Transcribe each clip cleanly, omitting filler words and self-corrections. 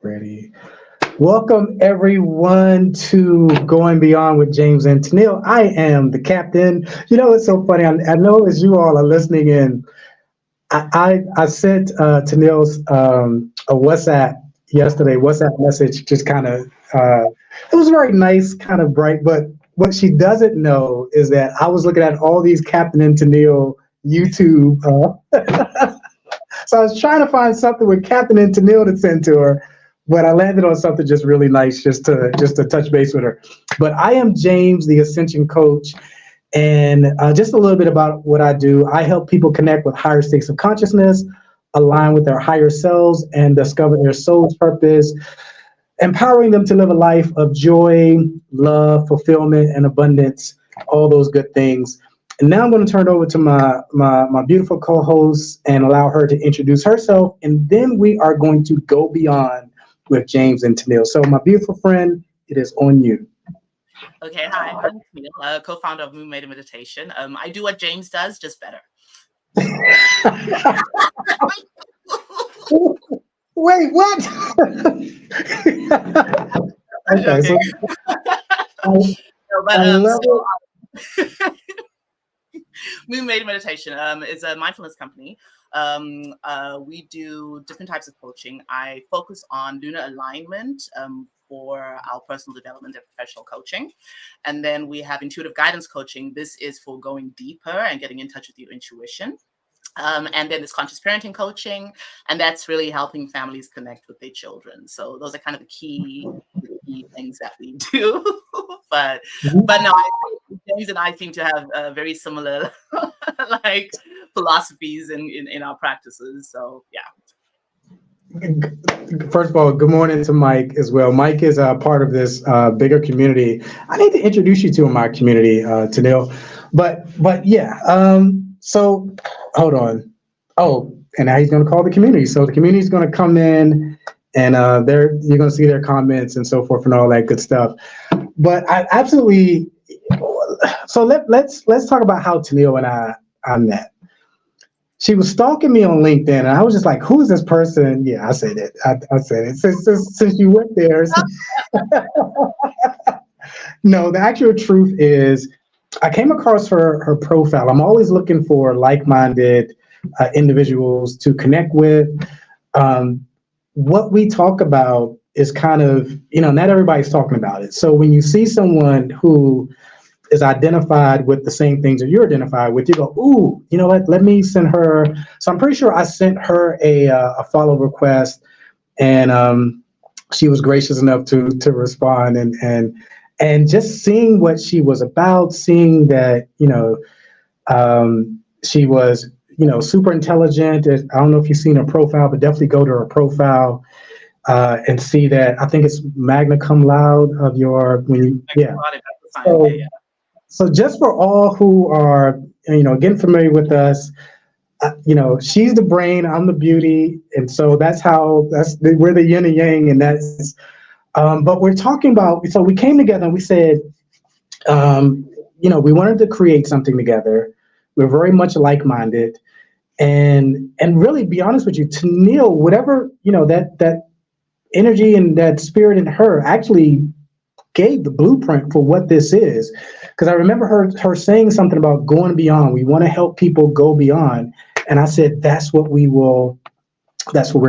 Ready. Welcome everyone to Going Beyond with James and Tennille. I am the captain. You know, it's so funny. I know as you all are listening in, I sent Tennille's a WhatsApp yesterday, WhatsApp message, just kind of, it was very nice, kind of bright, but what she doesn't know is that I was looking at all these Captain and Tennille YouTube. So I was trying to find something with Captain and Tennille to send to her, but I landed on something just really nice just to touch base with her. But I am James, the Ascension Coach, and just a little bit about what I do. I help people connect with higher states of consciousness, align with their higher selves, and discover their soul's purpose, empowering them to live a life of joy, love, fulfillment, and abundance, all those good things. And now I'm going to turn it over to my beautiful co-host and allow her to introduce herself, and then we are going to go beyond with James and Tennille. So my beautiful friend, it is on you. Okay, hi, I'm Tennille, co-founder of movement meditation. I do what James does, just better. Wait, what? Okay, so I love it. Movement Meditation is a mindfulness company. We do different types of coaching. I focus on lunar alignment for our personal development and professional coaching. And then we have intuitive guidance coaching. This is for going deeper and getting in touch with your intuition. And then there's conscious parenting coaching, and that's really helping families connect with their children. So those are kind of the key things that we do. but no, James and I seem to have very similar like philosophies in our practices. So yeah. First of all, good morning to Mike as well. Mike is a part of this bigger community. I need to introduce you to my community, Tennille. But yeah. So hold on. Oh, and now he's going to call the community. So the community is going to come in, and you're going to see their comments and so forth and all that good stuff. But I absolutely. So let's talk about how Tennille and I met. She was stalking me on LinkedIn, and I was just like, "Who is this person?" Yeah, I said it. I said it since you went there. No, the actual truth is, I came across her profile. I'm always looking for like-minded individuals to connect with. What we talk about is kind of, not everybody's talking about it. So when you see someone who is identified with the same things that you're identified with, you go, ooh, you know what, let me send her. So I'm pretty sure I sent her a follow request, and she was gracious enough to respond, and just seeing what she was about, seeing that, she was, super intelligent. I don't know if you've seen her profile, but definitely go to her profile and see that. I think it's magna cum laude of your, yeah. So just for all who are, getting familiar with us, she's the brain, I'm the beauty. And so we're the yin and yang, and that's, but we're talking about, so we came together and we said, we wanted to create something together. We're very much like-minded, and really, be honest with you, Tennille, whatever, that energy and that spirit in her actually gave the blueprint for what this is. Because I remember her saying something about going beyond. We want to help people go beyond. And I said, that's what we're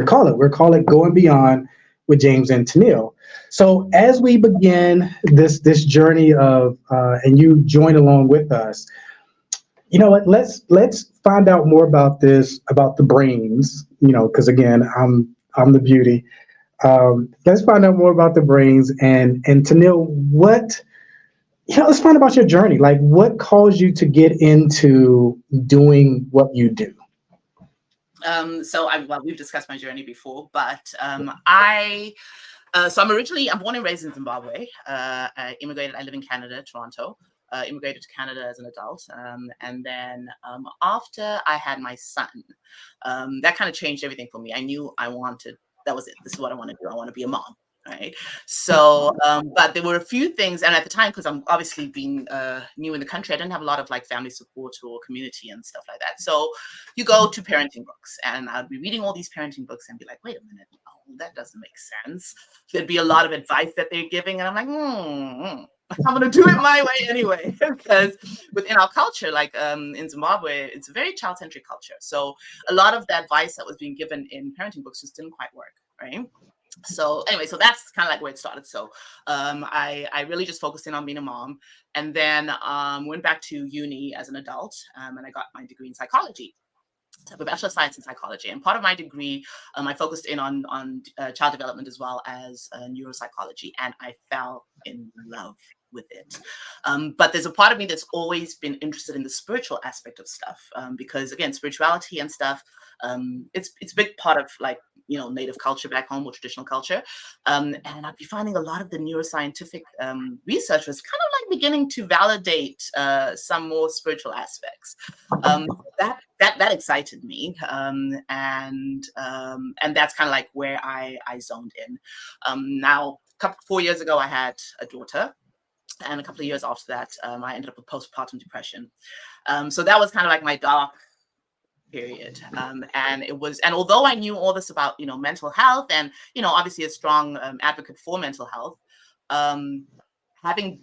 calling it. We're calling it Going Beyond with James and Tennille. So as we begin this journey of, and you join along with us, you know what, let's find out more about this, about the brains, because again, I'm the beauty. Let's find out more about the brains, and Tennille, let's find out about your journey. Like, what caused you to get into doing what you do? So we've discussed my journey before, but so I'm born and raised in Zimbabwe. I immigrated. I live in Canada, Toronto. Immigrated to Canada as an adult, and then after I had my son, that kind of changed everything for me. I knew that was it. This is what I want to do. I want to be a mom, right? So, but there were a few things, and at the time, because I'm obviously being new in the country, I didn't have a lot of like family support or community and stuff like that. So you go to parenting books, and I'd be reading all these parenting books and be like, wait a minute, that doesn't make sense. There'd be a lot of advice that they're giving, and I'm like, I'm gonna do it my way anyway. Because within our culture, like in Zimbabwe, it's a very child-centric culture. So a lot of the advice that was being given in parenting books just didn't quite work, right? So anyway, so that's kind of like where it started. So I really just focused in on being a mom, and then went back to uni as an adult, and I got my degree in psychology. So I have a Bachelor of Science in Psychology, and part of my degree, I focused in on child development as well as neuropsychology, and I fell in love with it. But there's a part of me that's always been interested in the spiritual aspect of stuff, because again, spirituality and stuff, it's a big part of like, native culture back home, or traditional culture. And I'd be finding a lot of the neuroscientific research was kind of like beginning to validate some more spiritual aspects. That excited me. And that's kind of like where I zoned in. Now, 4 years ago, I had a daughter. And a couple of years after that, I ended up with postpartum depression. So that was kind of like my dark period. And although I knew all this about, mental health and, obviously a strong advocate for mental health, having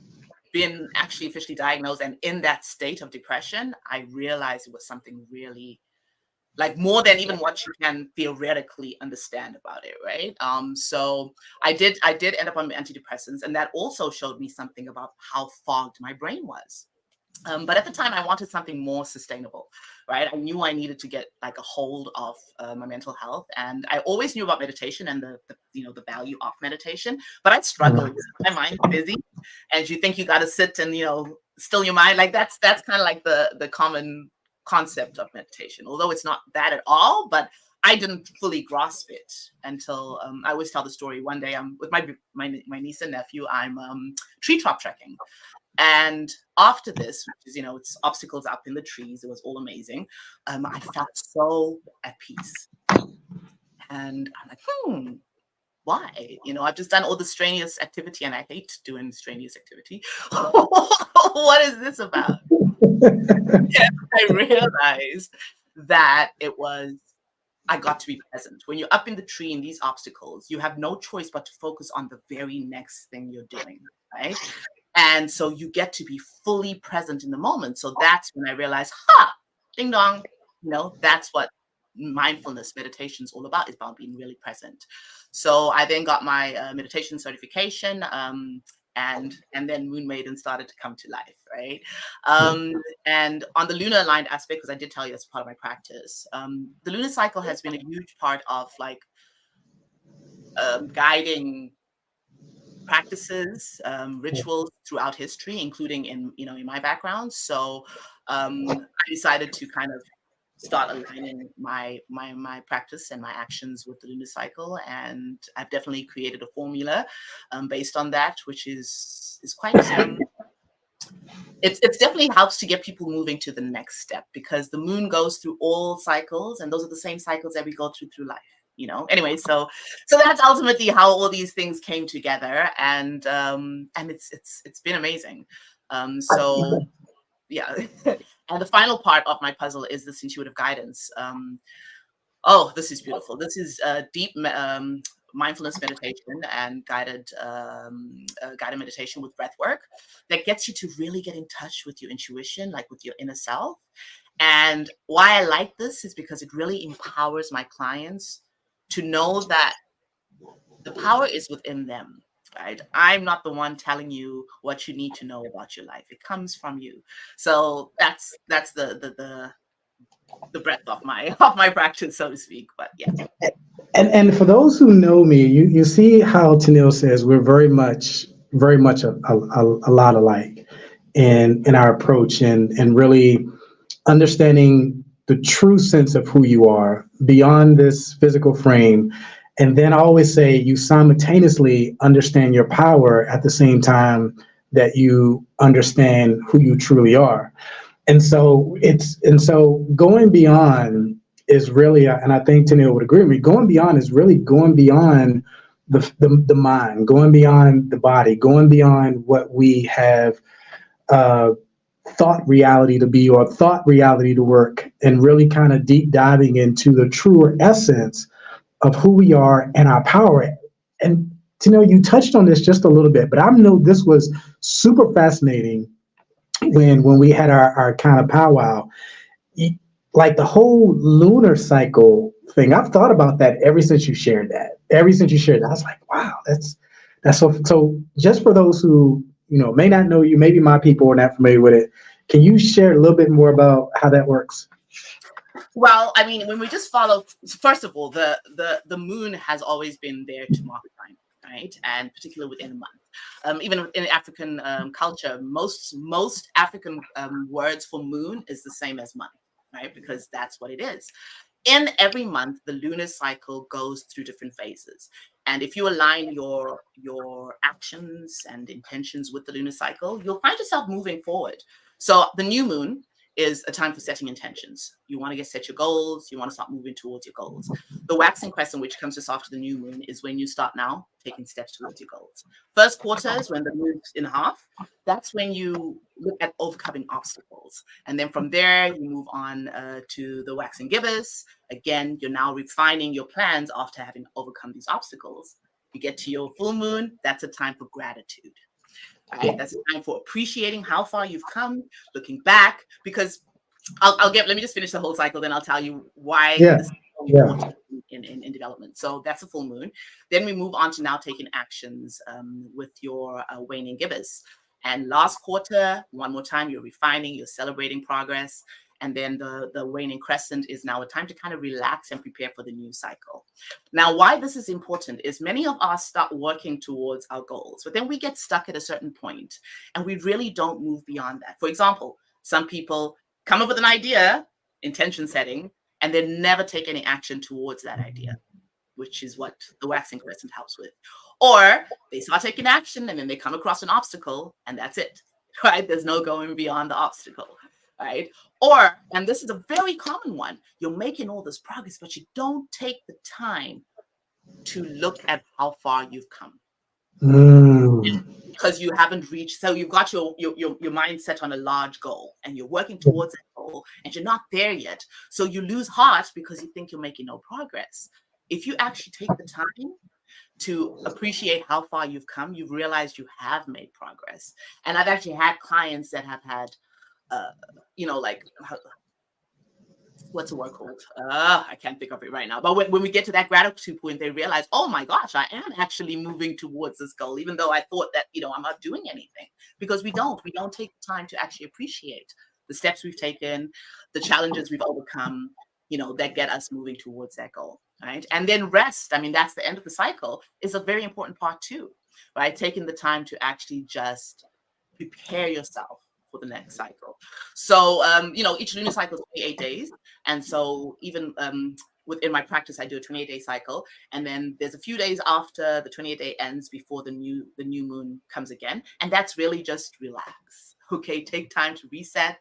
been actually officially diagnosed and in that state of depression, I realized it was something really like more than even what you can theoretically understand about it, right? So I did end up on antidepressants, and that also showed me something about how fogged my brain was. But at the time, I wanted something more sustainable, right? I knew I needed to get like a hold of my mental health, and I always knew about meditation and the value of meditation, but I struggled. My mind's busy, and you think you got to sit and still your mind. Like that's kind of like the common concept of meditation, although it's not that at all. But I didn't fully grasp it until I always tell the story. One day I'm with my niece and nephew. I'm treetop trekking. And after this, which is, it's obstacles up in the trees, it was all amazing. I felt so at peace. And I'm like, why? I've just done all the strenuous activity, and I hate doing strenuous activity. What is this about? Yeah, I realized that I got to be present. When you're up in the tree in these obstacles, you have no choice but to focus on the very next thing you're doing, right? And so you get to be fully present in the moment. So that's when I realized, ding dong, that's what mindfulness meditation is all about. It's about being really present. So I then got my meditation certification, and then Moon Maiden started to come to life, right? And on the lunar aligned aspect, because I did tell you that's part of my practice, the lunar cycle has been a huge part of like guiding practices, rituals throughout history, including in my background. So I decided to kind of start aligning my practice and my actions with the lunar cycle, and I've definitely created a formula based on that, which is quite it's definitely helps to get people moving to the next step, because the moon goes through all cycles, and those are the same cycles that we go through life. Anyway, so that's ultimately how all these things came together, and it's been amazing. So yeah. And the final part of my puzzle is this intuitive guidance. Oh, this is beautiful. This is deep mindfulness meditation and guided meditation with breath work that gets you to really get in touch with your intuition, like with your inner self. And why I like this is because it really empowers my clients to know that the power is within them, right? I'm not the one telling you what you need to know about your life. It comes from you. So that's the breadth of my practice, so to speak. But yeah. And for those who know me, you see how Tennille says we're very much a lot alike in our approach and really understanding the true sense of who you are beyond this physical frame. And then I always say you simultaneously understand your power at the same time that you understand who you truly are. And so going beyond is really, and I think Tennille would agree with me, going beyond is really going beyond the mind, going beyond the body, going beyond what we have thought reality to be or thought reality to work, and really kind of deep diving into the truer essence of who we are and our power. And you touched on this just a little bit, but I know this was super fascinating when we had our kind of powwow. Like the whole lunar cycle thing, I've thought about that ever since you shared that. Ever since you shared that, I was like, wow, that's so. So just for those who may not know you, maybe my people are not familiar with it, can you share a little bit more about how that works? Well, I mean, when we just follow, first of all, the moon has always been there to mark time, right? And particularly within a month. Even in African culture, most African words for moon is the same as month, right? Because that's what it is. In every month, the lunar cycle goes through different phases. And if you align your actions and intentions with the lunar cycle, you'll find yourself moving forward. So the new moon is a time for setting intentions. You want to set your goals. You want to start moving towards your goals. The waxing crescent, which comes just after the new moon, is when you start now taking steps towards your goals. First quarter is when the moon's in half. That's when you look at overcoming obstacles. And then from there, you move on to the waxing gibbous. Again, you're now refining your plans after having overcome these obstacles. You get to your full moon. That's a time for gratitude. Right? That's a time for appreciating how far you've come, looking back, because let me just finish the whole cycle, then I'll tell you why this is so important in development. So that's a full moon. Then we move on to now taking actions with your waning gibbous. And last quarter, one more time, you're refining, you're celebrating progress. And then the waning crescent is now a time to kind of relax and prepare for the new cycle. Now, why this is important is many of us start working towards our goals, but then we get stuck at a certain point and we really don't move beyond that. For example, some people come up with an idea, intention setting, and then never take any action towards that idea, which is what the waxing crescent helps with. Or they start taking action and then they come across an obstacle and that's it, right? There's no going beyond the obstacle. Right? Or, and this is a very common one, you're making all this progress, but you don't take the time to look at how far you've come. Because you haven't reached, so you've got your mind set on a large goal and you're working towards that goal and you're not there yet. So you lose heart because you think you're making no progress. If you actually take the time to appreciate how far you've come, you've realized you have made progress. And I've actually had clients that have had like what's the word called? I can't think of it right now. But when we get to that gratitude point, they realize, oh my gosh, I am actually moving towards this goal, even though I thought that, I'm not doing anything. Because we don't take the time to actually appreciate the steps we've taken, the challenges we've overcome, that get us moving towards that goal, right? And then rest, I mean, that's the end of the cycle, is a very important part too, right? Taking the time to actually just prepare yourself for the next cycle. So, each lunar cycle is 28 days. And so even within my practice, I do a 28-day cycle. And then there's a few days after the 28-day ends before the new moon comes again. And that's really just relax. Okay, take time to reset,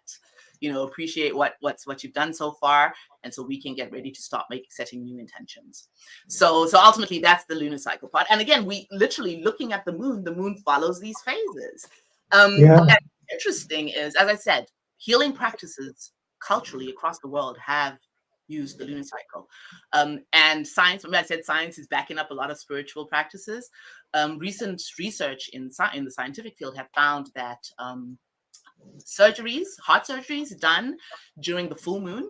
appreciate what you've done so far. And so we can get ready to start setting new intentions. So ultimately that's the lunar cycle part. And again, we literally looking at the moon follows these phases. What's interesting is, as I said, healing practices culturally across the world have used the lunar cycle. And science, I said science is backing up a lot of spiritual practices. Recent research in the scientific field have found that heart surgeries done during the full moon,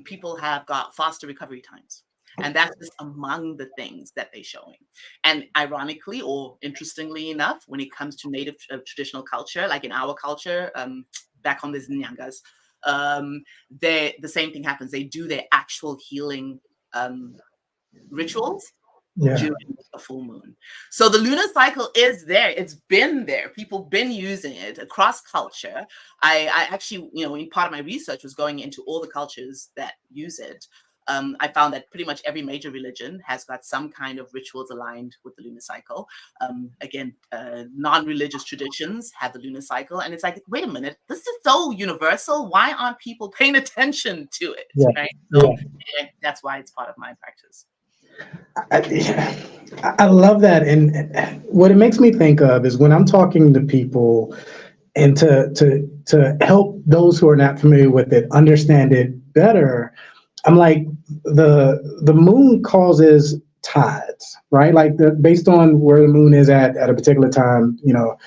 people have got faster recovery times. And that's just among the things that they're showing. And ironically, or interestingly enough, when it comes to native traditional culture, like in our culture, back on these Nyangas, the same thing happens. They do their actual healing rituals during the full moon. So the lunar cycle is there. It's been there. People been using it across culture. I actually, in part of my research was going into all the cultures that use it. I found that pretty much every major religion has got some kind of rituals aligned with the lunar cycle. Again, non-religious traditions have the lunar cycle. And it's like, wait a minute, this is so universal. Why aren't people paying attention to it? Right? So that's why it's part of my practice. I love that. And what it makes me think of is when I'm talking to people and to help those who are not familiar with it understand it better, I'm like, the moon causes tides, right? Like based on where the moon is at a particular time, you know,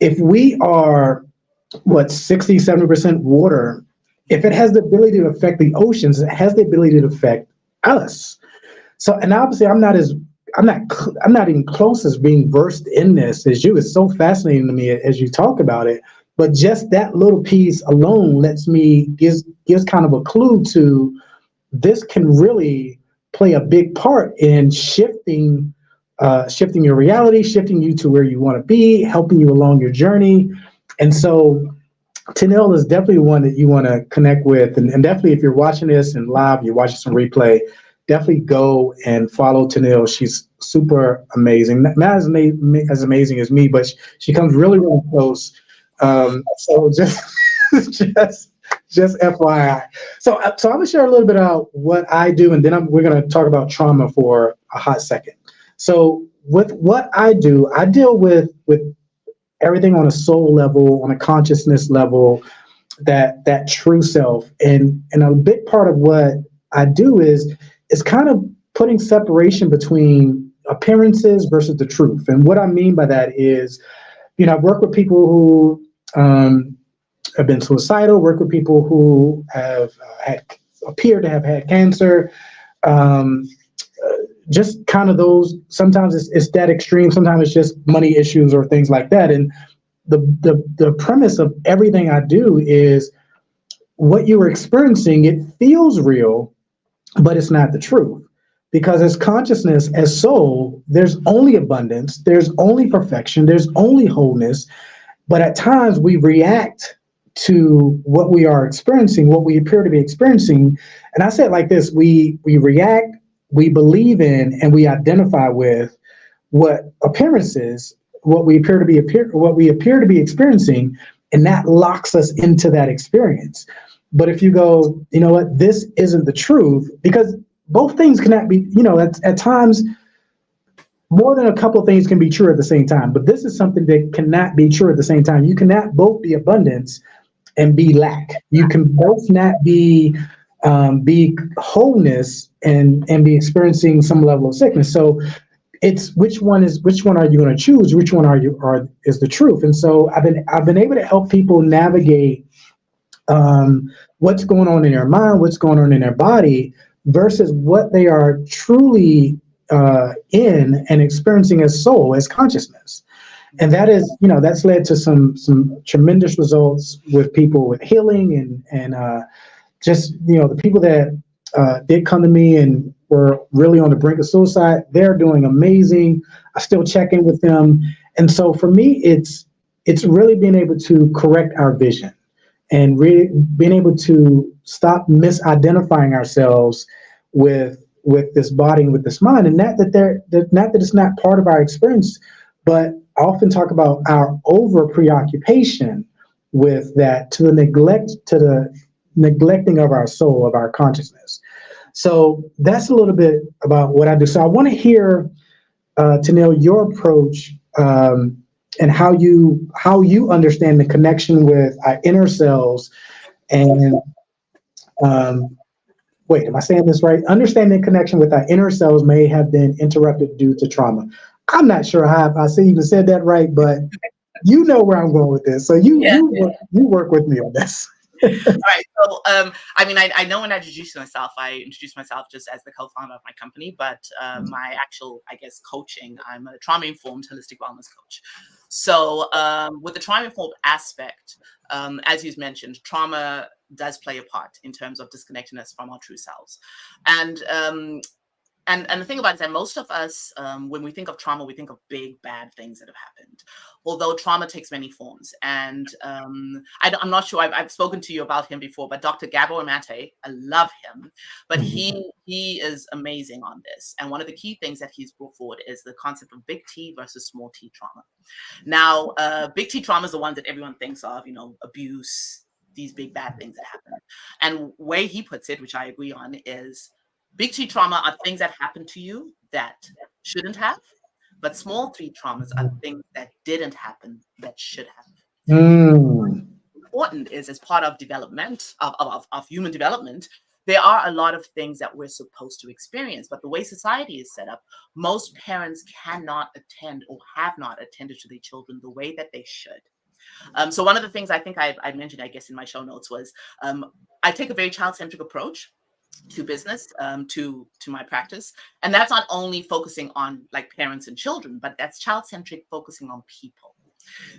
if we are what 60, 70% water, if it has the ability to affect the oceans, it has the ability to affect us. So, and obviously I'm not even close as being versed in this as you. It's so fascinating to me as you talk about it. But just that little piece alone gives kind of a clue to this can really play a big part in shifting your reality, shifting you to where you want to be, helping you along your journey. And so Tennille is definitely one that you want to connect with. And definitely if you're watching this and live, you're watching some replay, definitely go and follow Tennille. She's super amazing. Not as amazing as me, but she comes really, really close. So just FYI. So I'm gonna share a little bit about what I do, and then we're gonna talk about trauma for a hot second. So with what I do, I deal with everything on a soul level, on a consciousness level, that true self. And a big part of what I do is kind of putting separation between appearances versus the truth. And what I mean by that is, you know, I've worked with people who have been suicidal, work with people who have appear to have had cancer, just kind of those. Sometimes it's that extreme. Sometimes it's just money issues or things like that. And the premise of everything I do is what you are experiencing. It feels real, but it's not the truth. Because as consciousness, as soul, there's only abundance, there's only perfection, there's only wholeness. But at times we react to what we are experiencing, what we appear to be experiencing. And I say it like this: we react, we believe in, and we identify with what appearances, what we appear to be experiencing, and that locks us into that experience. But if you go, you know what, this isn't the truth, because both things cannot be, you know, at times more than a couple of things can be true at the same time. But this is something that cannot be true at the same time. You cannot both be abundance and be lack. You can both not be wholeness and be experiencing some level of sickness. So it's which one are you going to choose? Which one is the truth? And so I've been able to help people navigate what's going on in their mind, what's going on in their body, versus what they are truly in and experiencing as soul, as consciousness. And that is, you know, that's led to some tremendous results with people with healing and just, you know, the people that did come to me and were really on the brink of suicide, they're doing amazing. I still check in with them. And so for me, it's really being able to correct our vision and really being able to stop misidentifying ourselves with this body and with this mind, and not that it's not part of our experience, but I often talk about our over preoccupation with that to the neglecting of our soul, of our consciousness. So that's a little bit about what I do. So I want to hear, Tennille, your approach and how you understand the connection with our inner selves and wait, am I saying this right? Understanding connection with our inner selves may have been interrupted due to trauma. I'm not sure how I even said that right, but you know where I'm going with this. So you work with me on this. All right. So, I mean, I know when I introduced myself just as the co-founder of my company, but my actual, I guess, coaching, I'm a trauma-informed holistic wellness coach. So with the trauma-informed aspect, as you mentioned, trauma does play a part in terms of disconnecting us from our true selves. And the thing about it is that most of us, when we think of trauma, we think of big, bad things that have happened. Although trauma takes many forms. And I'm not sure, I've spoken to you about him before, but Dr. Gabor Mate, I love him, but he is amazing on this. And one of the key things that he's brought forward is the concept of big T versus small t trauma. Now, big T trauma is the one that everyone thinks of, you know, abuse, these big, bad things that happen. And the way he puts it, which I agree on, is big T trauma are things that happen to you that shouldn't have, but small t traumas are things that didn't happen that should have. Important is as part of development of human development there are a lot of things that we're supposed to experience, but the way society is set up, most parents cannot attend or have not attended to their children the way that they should. So one of the things I think I mentioned, I guess, in my show notes was I take a very child-centric approach to business, to my practice. And that's not only focusing on like parents and children, but that's child-centric, focusing on people.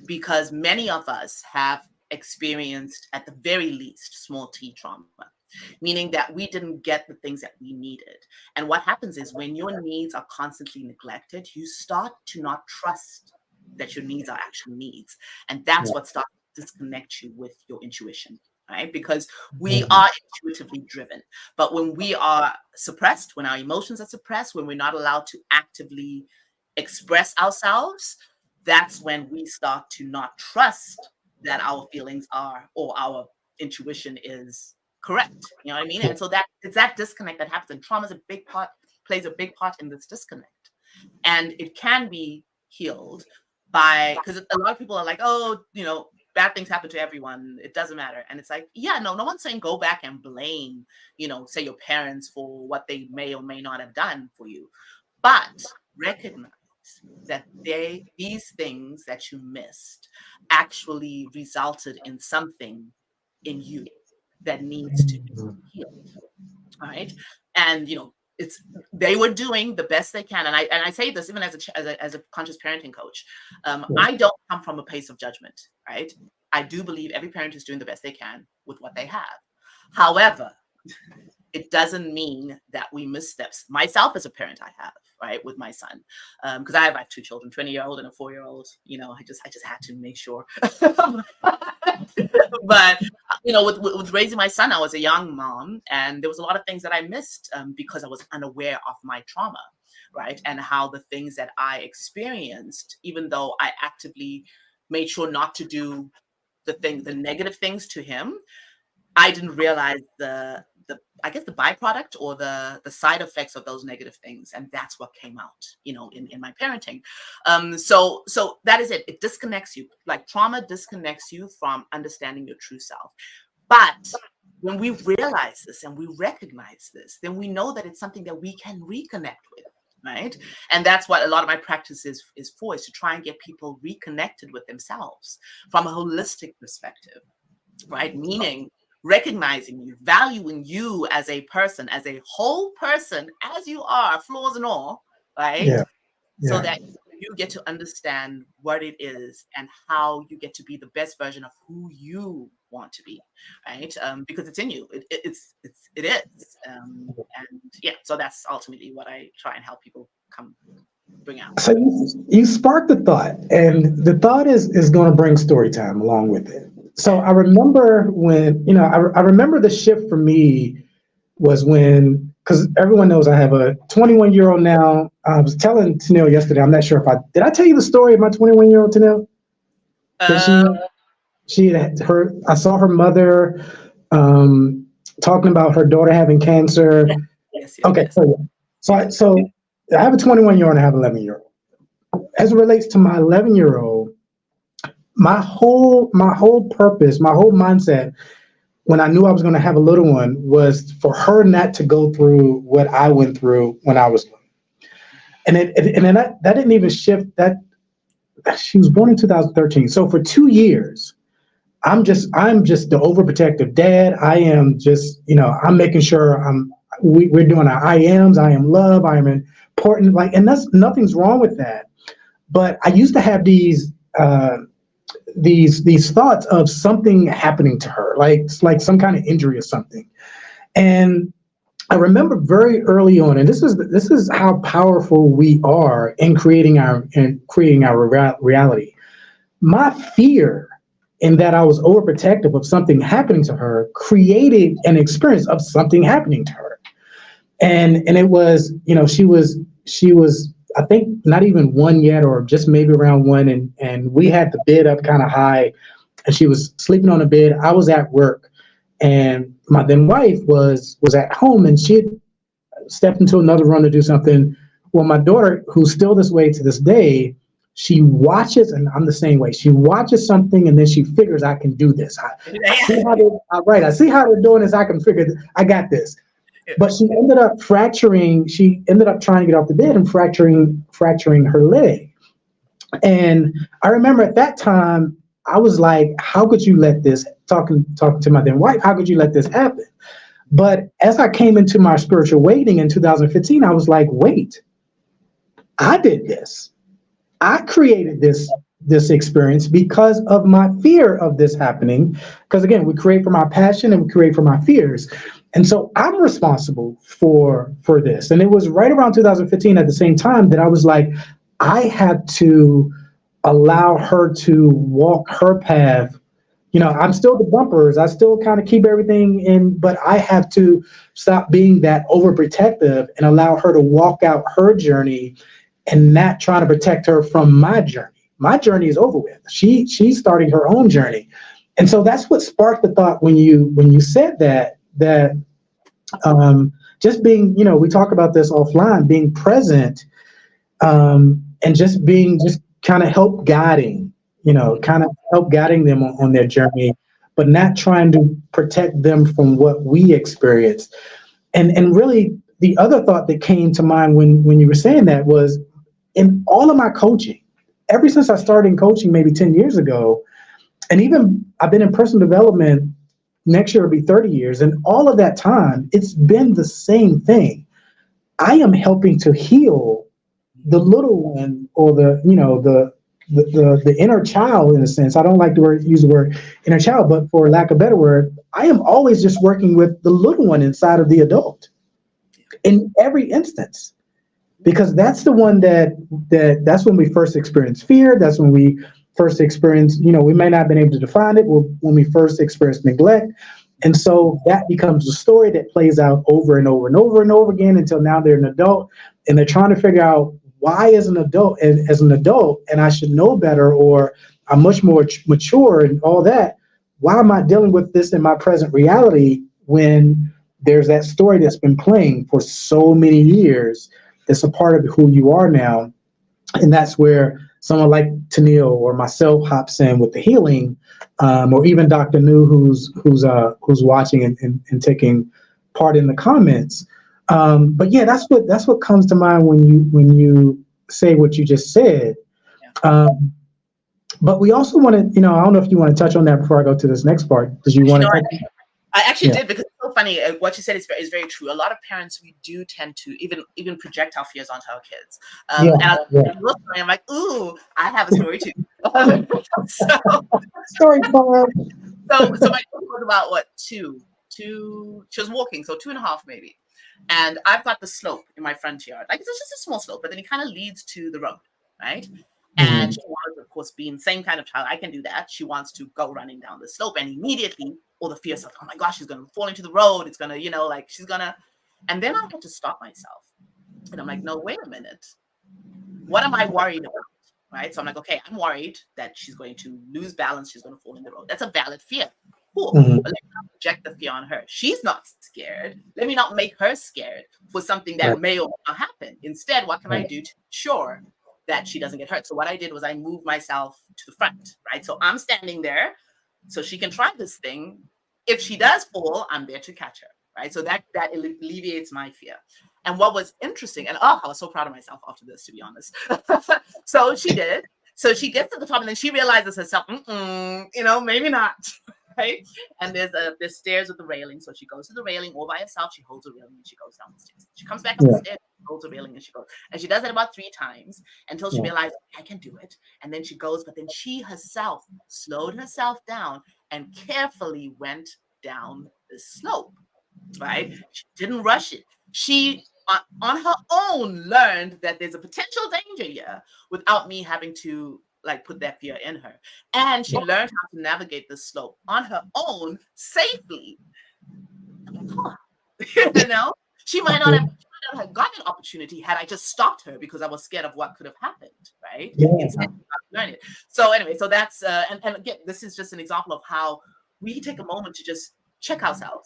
Because many of us have experienced, at the very least, small t trauma, meaning that we didn't get the things that we needed. And what happens is when your needs are constantly neglected, you start to not trust that your needs are actual needs. And that's what starts to disconnect you with your intuition, right? Because we are intuitively driven. But when we are suppressed, when our emotions are suppressed, when we're not allowed to actively express ourselves, that's when we start to not trust that our feelings are, or our intuition is correct. You know what I mean? And so it's that disconnect that happens. And trauma is a big part, plays a big part in this disconnect. And it can be healed by, because a lot of people are like, oh, you know, bad things happen to everyone, it doesn't matter. And it's like, yeah, no one's saying go back and blame, you know, say your parents for what they may or may not have done for you. But recognize that these things that you missed actually resulted in something in you that needs to be healed. All right. And, you know, they were doing the best they can. And I say this even as a conscious parenting coach. I don't come from a place of judgment, right? I do believe every parent is doing the best they can with what they have. However, it doesn't mean that we miss steps. Myself as a parent, I have, right, with my son, because I have two children, 20-year-old and a 4-year-old. You know, I just had to make sure. But you know, with raising my son, I was a young mom, and there was a lot of things that I missed because I was unaware of my trauma, right, and how the things that I experienced, even though I actively made sure not to do the negative things to him, I didn't realize the I guess the byproduct or the side effects of those negative things. And that's what came out, you know, in my parenting. So that is it. It disconnects you. Like trauma disconnects you from understanding your true self. But when we realize this and we recognize this, then we know that it's something that we can reconnect with. Right. And that's what a lot of my practice is for, is to try and get people reconnected with themselves from a holistic perspective. Right. Meaning recognizing you, valuing you as a person, as a whole person, as you are, flaws and all, right? Yeah. So that you get to understand what it is and how you get to be the best version of who you want to be, right? Because it's in you. It is. And yeah, so that's ultimately what I try and help people bring out. So you sparked the thought, and the thought is going to bring story time along with it. So I remember when, you know, I remember the shift for me was when, because everyone knows I have a 21-year-old now. I was telling Tennille yesterday, I'm not sure if did I tell you the story of my 21-year-old Tennille? I saw her mother talking about her daughter having cancer. Yes. Okay, so I have a 21-year-old and I have an 11-year-old. As it relates to my 11-year-old, my whole purpose, my whole mindset when I knew I was going to have a little one was for her not to go through what I went through when I was young. And then that didn't even shift. That she was born in 2013. So for 2 years, I'm just the overprotective dad. I am just, you know, I'm making sure we're doing our I ams. I am love. I am important. Like, and nothing's wrong with that. But I used to have these thoughts of something happening to her, like some kind of injury or something. And I remember very early on, and this is how powerful we are in creating our reality. My fear in that I was overprotective of something happening to her created an experience of something happening to her. And it was, you know, she was I think not even 1 yet, or just maybe around 1, and we had the bed up kind of high, and she was sleeping on the bed. I was at work, and my then wife was at home, and she had stepped into another room to do something. Well, my daughter, who's still this way to this day, she watches, and I'm the same way. She watches something and then she figures I can do this. I see how I see how they're doing this. I can figure. I got this. But she ended up fracturing. She ended up trying to get off the bed and fracturing her leg. And I remember at that time, I was like, "How could you let this?" Talking to my then wife, "How could you let this happen?" But as I came into my spiritual awakening in 2015, I was like, "Wait, I did this. I created this experience because of my fear of this happening. Because again, we create from our passion and we create from our fears. And so I'm responsible for this." And it was right around 2015 at the same time that I was like, I had to allow her to walk her path. I'm still the bumpers. I still kind of keep everything in, but I have to stop being that overprotective and allow her to walk out her journey and not trying to protect her from my journey. My journey is over with. She's starting her own journey. And so that's what sparked the thought when you said that just being, we talk about this offline, being present, and just kind of help guiding, them on their journey, but not trying to protect them from what we experienced. And really the other thought that came to mind when you were saying that was, in all of my coaching, ever since I started in coaching maybe 10 years ago, and even I've been in personal development, next year will be 30 years. And all of that time, it's been the same thing. I am helping to heal the little one, or the inner child, in a sense. I don't like to use the word inner child, but for lack of a better word, I am always just working with the little one inside of the adult in every instance. Because that's the one that's when we first experience fear. That's when we first experience, we may not have been able to define it when we first experience neglect. And so that becomes a story that plays out over and over and over and over again until now they're an adult and they're trying to figure out why as an adult, and I should know better, or I'm much more mature and all that. Why am I dealing with this in my present reality when there's that story that's been playing for so many years? That's a part of who you are now. And that's where someone like Tennille or myself hops in with the healing, or even Dr. New, who's watching and taking part in the comments. But yeah, that's what comes to mind when you say what you just said. But we also want to, I don't know if you want to touch on that before I go to this next part. Did you want to? I actually did, because it's so funny. What you said is very true. A lot of parents, we do tend to even project our fears onto our kids. I'm like, ooh, I have a story too. Story time. So my daughter was about two. She was walking, so 2.5 maybe. And I've got the slope in my front yard. Like, it's just a small slope, but then it kind of leads to the road, right? And she wants, of course, being the same kind of child, I can do that. She wants to go running down the slope, and immediately all the fears of, oh my gosh, she's going to fall into the road. It's going to, she's going to. And then I had to stop myself. And I'm like, no, wait a minute. What am I worried about? Right? So I'm like, okay, I'm worried that she's going to lose balance. She's going to fall in the road. That's a valid fear. Cool. But let me not project the fear on her. She's not scared. Let me not make her scared for something that may or may not happen. Instead, what can I do to ensure that she doesn't get hurt? So what I did was I moved myself to the front, right? So I'm standing there so she can try this thing. If she does fall, I'm there to catch her, right? So that alleviates my fear. And what was interesting, and I was so proud of myself after this, to be honest. So she did. So she gets to the top, and then she realizes herself, maybe not. Right? And there's stairs with the railing. So she goes to the railing all by herself. She holds the railing and she goes down the stairs. She comes back up the stairs, holds the railing, and she goes. And she does it about 3 times until she realizes, I can do it. And then she goes, but then she herself slowed herself down and carefully went down the slope. Right? She didn't rush it. She on her own learned that there's a potential danger here without me having to put that fear in her. And she learned how to navigate the slope on her own safely. She might not have gotten an opportunity had I just stopped her because I was scared of what could have happened, right? Instead of learning it. So anyway, so that's and again, this is just an example of how we take a moment to just check ourselves,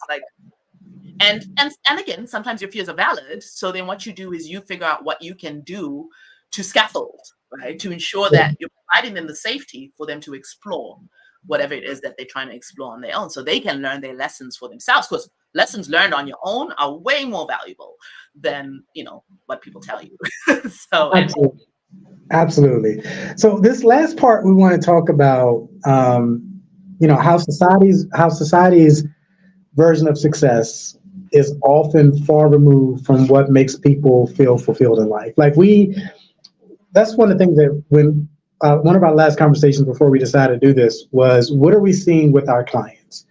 and again, sometimes your fears are valid. So then what you do is you figure out what you can do to scaffold, right? To ensure that you're providing them the safety for them to explore whatever it is that they're trying to explore on their own, so they can learn their lessons for themselves. Because lessons learned on your own are way more valuable than, you know, what people tell you. So absolutely. Absolutely. So this last part, we want to talk about, you know, how society's version of success is often far removed from what makes people feel fulfilled in life. Like that's one of the things that when one of our last conversations before we decided to do this was, what are we seeing with our clients?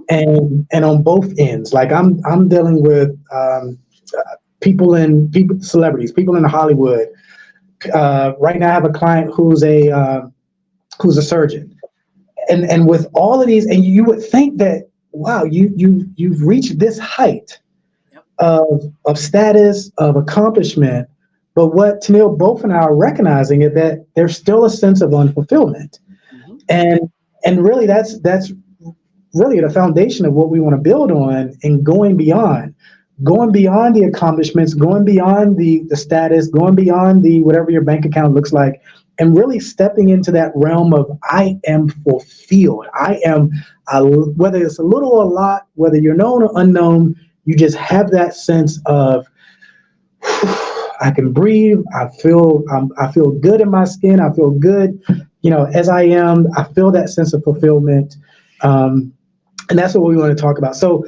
And on both ends, like I'm dealing with celebrities, people in Hollywood. Right now I have a client who's a surgeon, and with all of these, and you would think that, wow, you've reached this height of status, of accomplishment, but what Tennille, both and I are recognizing is that there's still a sense of unfulfillment, and really that's really the foundation of what we want to build on, and going beyond the accomplishments, going beyond the status, going beyond the whatever your bank account looks like, and really stepping into that realm of I am fulfilled. Whether it's a little or a lot, whether you're known or unknown, you just have that sense of I can breathe. I feel good in my skin. I feel good, you know, as I am. I feel that sense of fulfillment, and that's what we want to talk about. So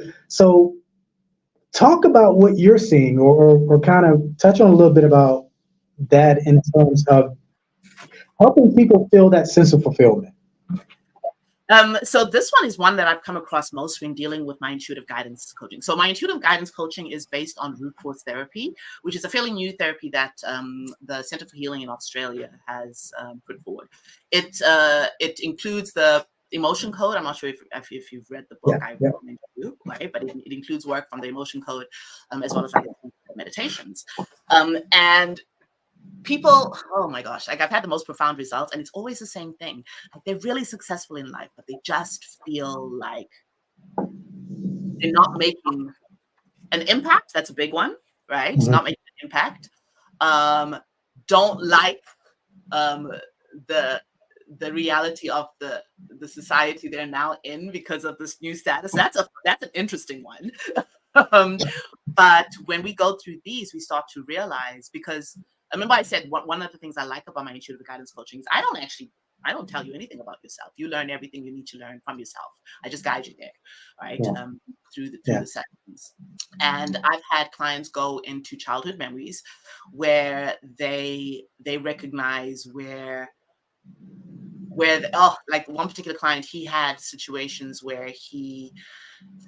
talk about what you're seeing, or kind of touch on a little bit about that in terms of helping people feel that sense of fulfillment. So this one is one that I've come across most when dealing with my intuitive guidance coaching. So my intuitive guidance coaching is based on root force therapy, which is a fairly new therapy that the Center for Healing in Australia has put forward. It includes the emotion code. I'm not sure if you've read the book. I recommend you, right? But it includes work from the emotion code, as well as like meditations. And people, oh my gosh, like I've had the most profound results, and it's always the same thing. Like they're really successful in life, but they just feel like they're not making an impact. That's a big one, right? Not making an impact. Don't like the reality of the society they're now in because of this new status. That's an interesting one. But when we go through these, we start to realize, because I remember I said one of the things I like about my intuitive guidance coaching is I don't tell you anything about yourself. You learn everything you need to learn from yourself. I just guide you there, right? Through the sessions. And I've had clients go into childhood memories where they recognize where like one particular client, he had situations where he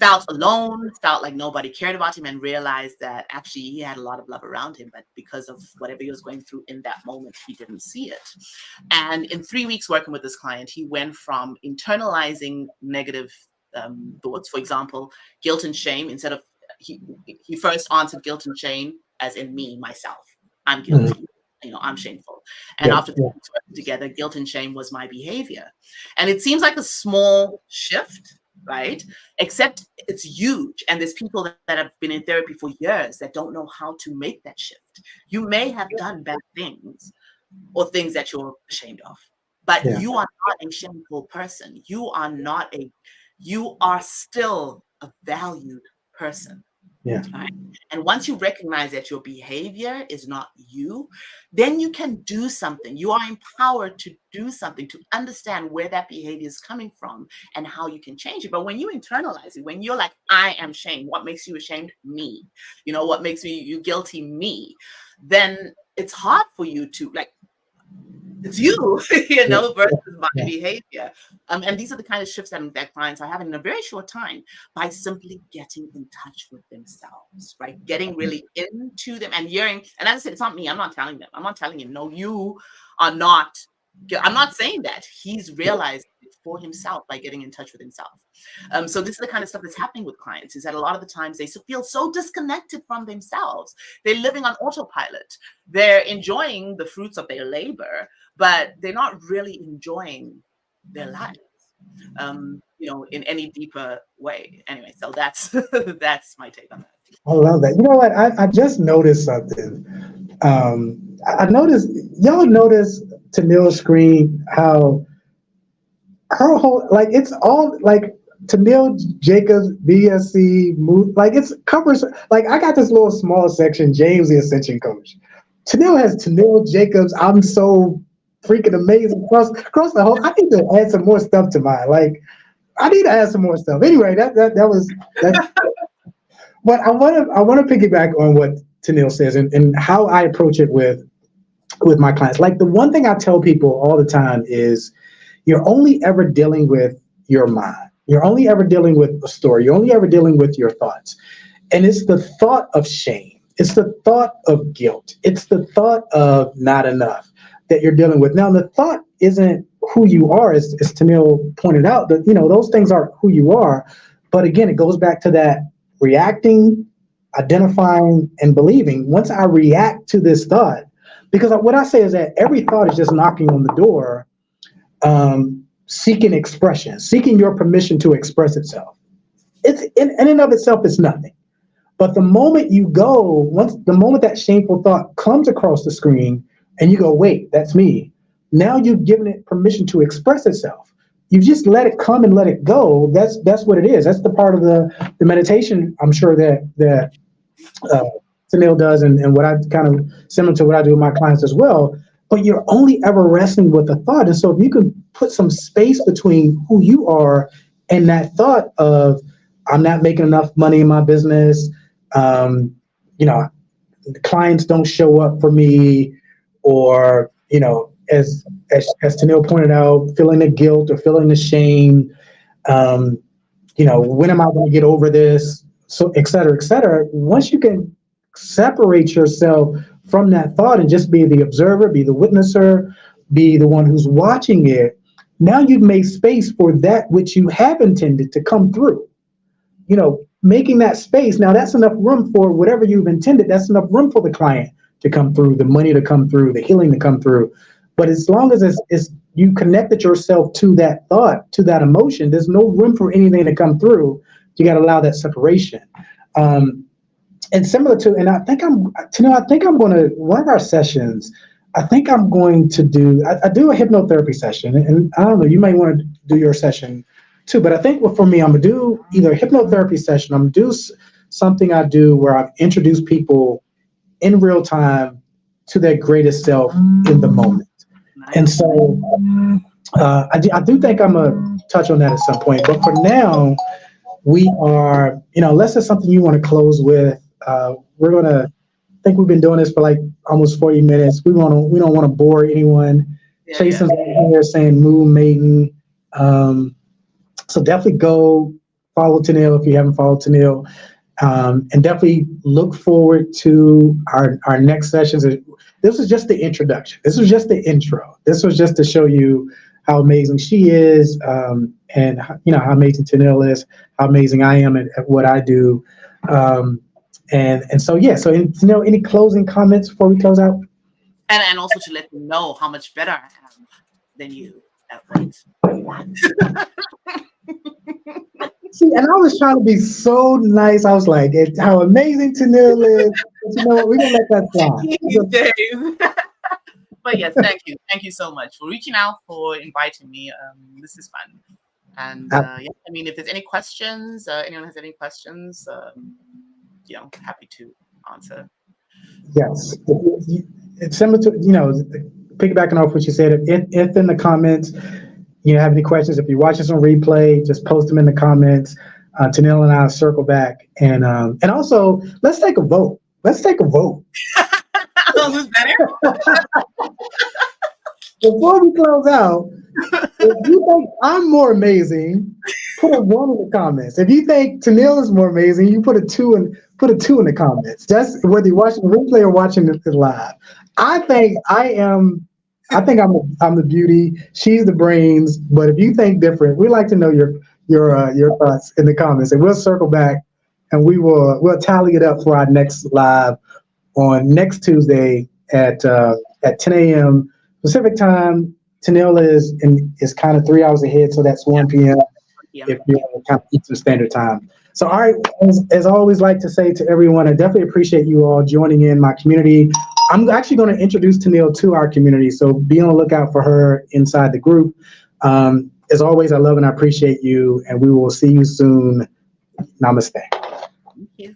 felt alone, felt like nobody cared about him, and realized that actually he had a lot of love around him, but because of whatever he was going through in that moment, he didn't see it. And in 3 weeks working with this client, he went from internalizing negative thoughts, for example, guilt and shame. Instead of he first answered guilt and shame as in me, myself. I'm guilty. You know, I'm shameful. And after working together, guilt and shame was my behavior. And it seems like a small shift, right? Except it's huge. And there's people that have been in therapy for years that don't know how to make that shift. You may have done bad things or things that you're ashamed of, but you are not a shameful person. You are still a valued person. Right? And once you recognize that your behavior is not you, then you can do something. You are empowered to do something, to understand where that behavior is coming from and how you can change it. But when you internalize it, when you're like, I am shamed, what makes you ashamed? Me. You know, what makes you guilty? Me. Then it's hard for you to, like, it's you, you know, versus my behavior. And these are the kind of shifts that clients are having in a very short time by simply getting in touch with themselves, right? Getting really into them and hearing. And as I said, it's not me. I'm not telling them. I'm not telling him, no, you are not. I'm not saying that. He's realized it for himself by getting in touch with himself. So this is the kind of stuff that's happening with clients, is that a lot of the times they feel so disconnected from themselves. They're living on autopilot. They're enjoying the fruits of their labor, but they're not really enjoying their lives, you know, in any deeper way. Anyway, so that's that's my take on that. I love that. You know what? I just noticed something. I noticed, y'all notice Tennille's screen, how her whole, like, it's all like Tennille Jacobs, BSc, move, like it's covers, like I got this little small section, James the Ascension Coach. Tennille has Tennille Jacobs, I'm so freaking amazing across the whole. I need to add some more stuff to mine. Like, I need to add some more stuff. Anyway, that was that. But I want to piggyback on what Tennille says and how I approach it with my clients. Like, the one thing I tell people all the time is, you're only ever dealing with your mind. You're only ever dealing with a story. You're only ever dealing with your thoughts. And it's the thought of shame. It's the thought of guilt. It's the thought of not enough that you're dealing with. Now, the thought isn't who you are, as Tennille pointed out, that, those things aren't who you are. But again, it goes back to that reacting, identifying, and believing. Once I react to this thought, because what I say is that every thought is just knocking on the door, seeking expression, seeking your permission to express itself. It's in and of itself, it's nothing. But the moment the moment that shameful thought comes across the screen and you go, wait, that's me. Now you've given it permission to express itself. You just let it come and let it go. That's what it is. That's the part of the meditation, I'm sure that Tennille does, and what I kind of similar to what I do with my clients as well. But you're only ever wrestling with the thought. And so if you can put some space between who you are and that thought of, I'm not making enough money in my business, the clients don't show up for me, or, as Tennille pointed out, feeling the guilt or feeling the shame, when am I going to get over this? So, et cetera, et cetera. Once you can separate yourself from that thought and just be the observer, be the witnesser, be the one who's watching it, now you've made space for that which you have intended to come through. Making that space, now that's enough room for whatever you've intended. That's enough room for the client to come through, the money to come through, the healing to come through. But as long as it's you connected yourself to that thought, to that emotion, there's no room for anything to come through. You got to allow that separation. And similar to, and I think I'm going to, one of our sessions, I think I'm going to do, I do a hypnotherapy session, and I don't know, you may want to do your session too, but I think for me, I'm going to do either a hypnotherapy session, I'm going to do something I do where I introduce people in real time to their greatest self in the moment. And so I do think I'm going to touch on that at some point, but for now, we are, unless there's something you want to close with, we're going to, I think we've been doing this for like almost 40 minutes. We don't want to bore anyone. Jason's here saying Moon Maiden. So definitely go follow Tennille if you haven't followed Tennille. And definitely look forward to our next sessions. This was just the introduction. This was just the intro. This was just to show you how amazing she is, and how amazing Tennille is, how amazing I am at what I do. And so, yeah, so Tennille, any closing comments before we close out? And also to let them know how much better I am than you at once. See, and I was trying to be so nice. I was like, how amazing Tennille is. But we're going to let that slide. But yes, thank you. Thank you so much for reaching out, for inviting me. This is fun. And if there's any questions, anyone has any questions, happy to answer. Yes. It's similar to, piggybacking off what you said, if in the comments, you have any questions, if you watch this on replay, just post them in the comments. Tennille and I will circle back. And also, let's take a vote. Let's take a vote. Who's better? Before we close out, if you think I'm more amazing, put a 1 in the comments. If you think Tennille is more amazing, you put a 2 in the comments. That's whether you're watching the replay or watching it live. I think I'm the beauty. She's the brains. But if you think different, we'd like to know your thoughts in the comments, and we'll circle back and we'll tally it up for our next live on next Tuesday at 10 a.m. Pacific time. Tennille is kind of 3 hours ahead, so that's 1 p.m. if you're kind of Eastern Standard Time. So, all right, as I always like to say to everyone, I definitely appreciate you all joining in my community. I'm actually going to introduce Tennille to our community, so be on the lookout for her inside the group. As always, I love and I appreciate you, and we will see you soon. Namaste. Thank you.